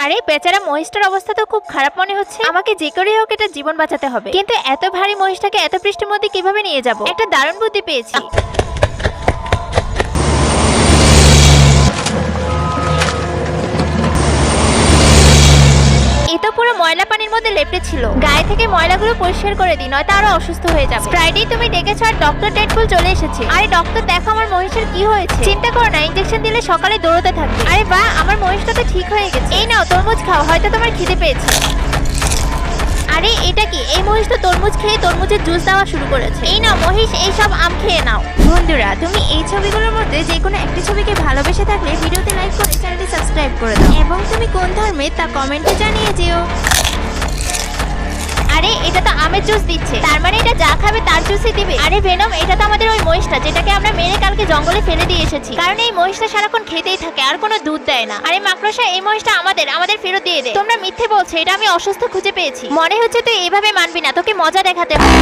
আরে বেচারা মহিষটার অবস্থা তো খুব খারাপ মনে হচ্ছে। আমাকে যে করেই হোক এটা জীবন বাঁচাতে হবে। কিন্তু এত ভারী মহিষটাকে এত বৃষ্টির মধ্যে কিভাবে নিয়ে যাব? একটা দারুণ বুদ্ধি পেয়েছি। এ তো পুরো ময়লা পানির মধ্যে লেপ্টে ছিল। গায়ে থেকে ময়লাগুলো পরিষ্কার করে দিই, নয়তো আরো অসুস্থ হয়ে যাবে। ফ্রাইডে তুমি ডেকেছো আর ডক্টর ডেডপুল চলে এসেছে। আরে ডক্টর, দেখো আমার মহিষের কি হয়েছে। চিন্তা করো না, ইনজেকশন দিলে সকালে দৌড়তে থাকবে। আরে বাহ, আমার মহিষটা তো ঠিক হয়ে গেছে। এই নাও তরমুজ খাও, হয়তো তোমার খিদে পেয়েছে। আরে এটা কি? এই মহিষ তো তরমুজ খেয়ে তরমুজের জুস দেওয়া শুরু করেছে। এই নাও মহিষ, এই সব আম খেয়ে নাও। বন্ধুরা, তুমি এই ছবিগুলোর মধ্যে যে কোনো একটি ছবিকে ভালোবেসে থাকলে ভিডিওতে লাইক করে চ্যানেলটি সাবস্ক্রাইব করে দাও এবং তুমি কোন ধর্মের তা কমেন্টে জানিয়ে যেও। আরে এটা তো আমের জুস দিচ্ছে, তার মানে এটা যা খাবে তার জুসই দিবে। আরে ভেনম, এটা তো আমাদের ওই মহিষটা যেটাকে আমরা মেরে কালকে জঙ্গলে ফেলে দিয়ে এসেছি। কারণ এই মহিষটা সারাক্ষণ খেতেই থাকে আর কোনো দুধ দেয় না। আরে মাকড়সা, এই মহিষটা আমাদের ফেরত দিয়ে দে। তোমরা মিথ্যে বলছো, এটা আমি অসুস্থ খুঁজে পেয়েছি। মনে হচ্ছে তুই এইভাবে মানবি না, তোকে মজা দেখাতে হবে।